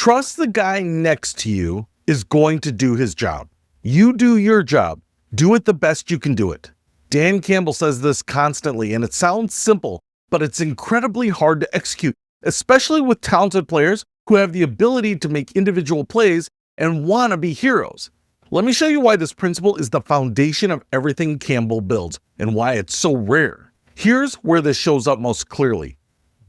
Trust the guy next to you is going to do his job. You do your job. Do it the best you can do it. Dan Campbell says this constantly, and it sounds simple, but it's incredibly hard to execute, especially with talented players who have the ability to make individual plays and want to be heroes. Let me show you why this principle is the foundation of everything Campbell builds and why it's so rare. Here's where this shows up most clearly.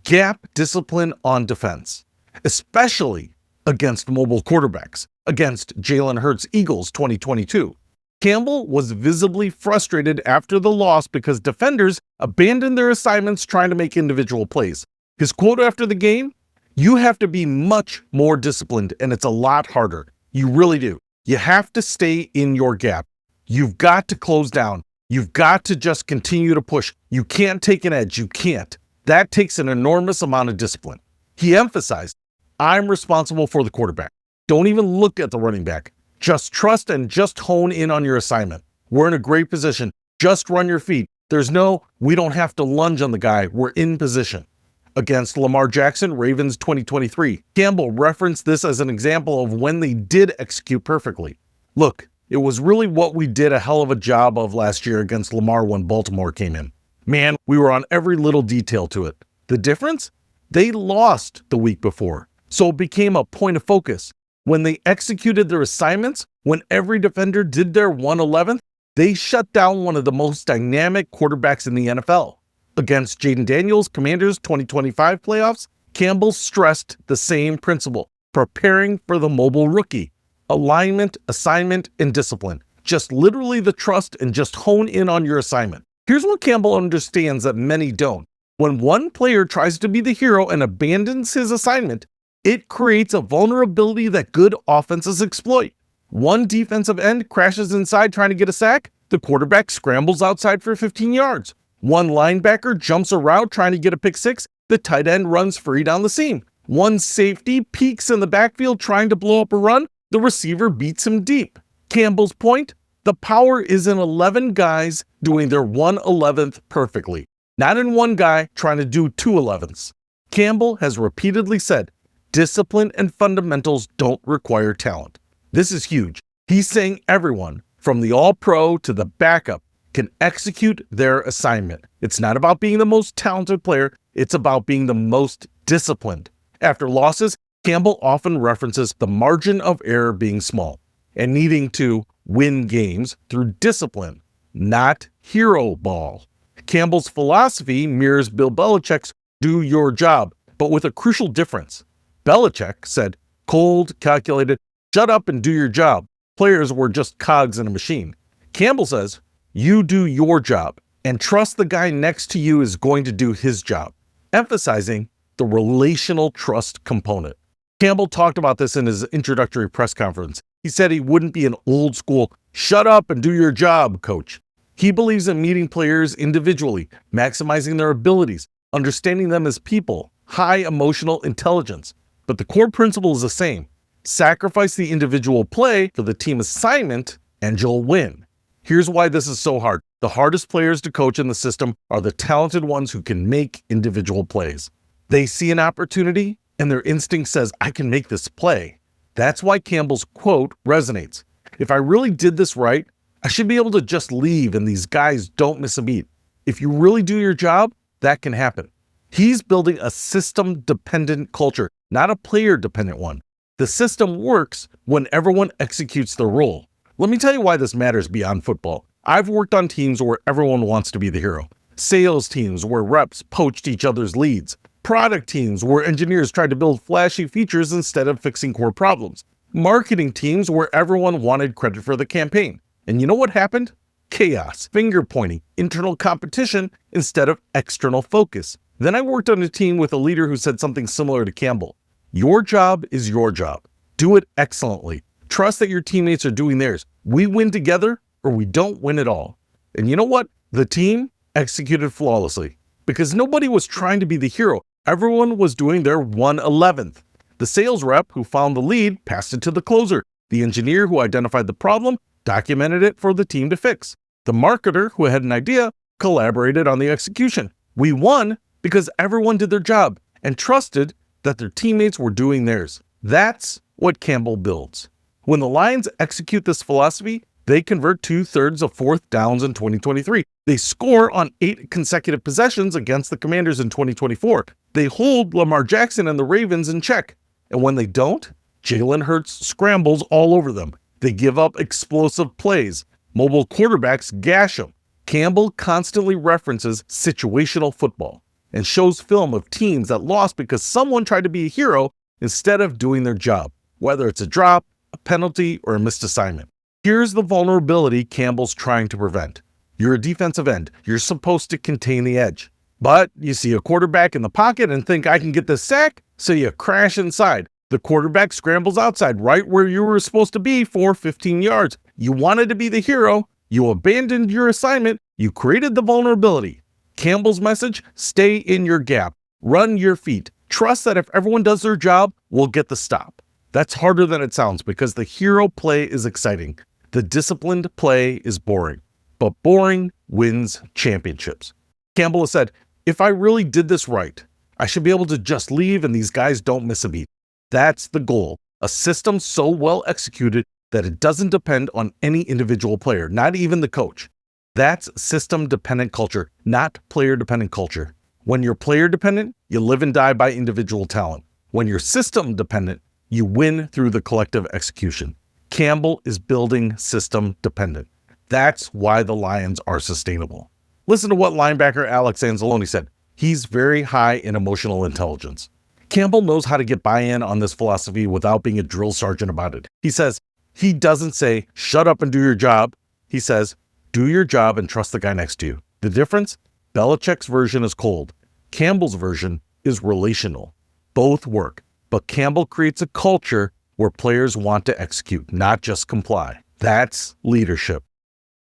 Gap discipline on defense, especially against mobile quarterbacks, against Jalen Hurts' Eagles 2022. Campbell was visibly frustrated after the loss because defenders abandoned their assignments trying to make individual plays. His quote after the game, "You have to be much more disciplined, and it's a lot harder. You really do. You have to stay in your gap. You've got to close down. You've got to just continue to push. You can't take an edge. You can't. That takes an enormous amount of discipline." He emphasized, "I'm responsible for the quarterback. Don't even look at the running back. Just trust and just hone in on your assignment. We're in a great position. Just run your feet. There's no, we don't have to lunge on the guy. We're in position." Against Lamar Jackson, Ravens 2023, Campbell referenced this as an example of when they did execute perfectly. "Look, it was really what we did a hell of a job of last year against Lamar when Baltimore came in. Man, we were on every little detail to it. The difference? They lost the week before, so it became a point of focus. When they executed their assignments, when every defender did their 1/11th, they shut down one of the most dynamic quarterbacks in the NFL. Against Jaden Daniels' Commanders 2025 playoffs, Campbell stressed the same principle, preparing for the mobile rookie. Alignment, assignment, and discipline. Just literally the trust and just hone in on your assignment. Here's what Campbell understands that many don't. When one player tries to be the hero and abandons his assignment, it creates a vulnerability that good offenses exploit. One defensive end crashes inside trying to get a sack, the quarterback scrambles outside for 15 yards. One linebacker jumps a route trying to get a pick six, the tight end runs free down the seam. One safety peeks in the backfield trying to blow up a run, the receiver beats him deep. Campbell's point? The power is in 11 guys doing their 1/11th perfectly, not in one guy trying to do 2/11ths. Campbell has repeatedly said, discipline and fundamentals don't require talent. This is huge. He's saying everyone, from the all-pro to the backup, can execute their assignment. It's not about being the most talented player, it's about being the most disciplined. After losses, Campbell often references the margin of error being small and needing to win games through discipline, not hero ball. Campbell's philosophy mirrors Bill Belichick's do your job, but with a crucial difference. Belichick said, cold, calculated, shut up and do your job. Players were just cogs in a machine. Campbell says, you do your job and trust the guy next to you is going to do his job, emphasizing the relational trust component. Campbell talked about this in his introductory press conference. He said he wouldn't be an old school, shut up and do your job coach. He believes in meeting players individually, maximizing their abilities, understanding them as people, high emotional intelligence. But the core principle is the same. Sacrifice the individual play for the team assignment and you'll win. Here's why this is so hard. The hardest players to coach in the system are the talented ones who can make individual plays. They see an opportunity and their instinct says, I can make this play. That's why Campbell's quote resonates. If I really did this right, I should be able to just leave and these guys don't miss a beat. If you really do your job, that can happen. He's building a system-dependent culture, not a player-dependent one. The system works when everyone executes their role. Let me tell you why this matters beyond football. I've worked on teams where everyone wants to be the hero. Sales teams where reps poached each other's leads. Product teams where engineers tried to build flashy features instead of fixing core problems. Marketing teams where everyone wanted credit for the campaign. And you know what happened? Chaos, finger pointing, internal competition instead of external focus. Then I worked on a team with a leader who said something similar to Campbell. Your job is your job. Do it excellently. Trust that your teammates are doing theirs. We win together or we don't win at all. And you know what? The team executed flawlessly because nobody was trying to be the hero. Everyone was doing their 1/11th. The sales rep who found the lead passed it to the closer. The engineer who identified the problem documented it for the team to fix. The marketer who had an idea collaborated on the execution. We won because everyone did their job and trusted that their teammates were doing theirs. That's what Campbell builds. When the Lions execute this philosophy, they convert 2/3 of fourth downs in 2023. They score on 8 consecutive possessions against the Commanders in 2024. They hold Lamar Jackson and the Ravens in check. And when they don't, Jalen Hurts scrambles all over them. They give up explosive plays. Mobile quarterbacks gash them. Campbell constantly references situational football and shows film of teams that lost because someone tried to be a hero instead of doing their job, whether it's a drop, a penalty, or a missed assignment. Here's the vulnerability Campbell's trying to prevent. You're a defensive end. You're supposed to contain the edge. But you see a quarterback in the pocket and think, I can get this sack, so you crash inside. The quarterback scrambles outside right where you were supposed to be for 15 yards. You wanted to be the hero. You abandoned your assignment. You created the vulnerability. Campbell's message, stay in your gap. Run your feet. Trust that if everyone does their job, we'll get the stop. That's harder than it sounds because the hero play is exciting. The disciplined play is boring. But boring wins championships. Campbell has said, if I really did this right, I should be able to just leave and these guys don't miss a beat. That's the goal. A system so well executed that it doesn't depend on any individual player, not even the coach. That's system-dependent culture, not player-dependent culture. When you're player-dependent, you live and die by individual talent. When you're system-dependent, you win through the collective execution. Campbell is building system-dependent. That's why the Lions are sustainable. Listen to what linebacker Alex Anzalone said. He's very high in emotional intelligence. Campbell knows how to get buy-in on this philosophy without being a drill sergeant about it. He says, he doesn't say, shut up and do your job. He says, do your job and trust the guy next to you. The difference? Belichick's version is cold. Campbell's version is relational. Both work, but Campbell creates a culture where players want to execute, not just comply. That's leadership.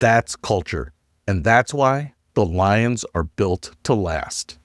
That's culture. And that's why the Lions are built to last.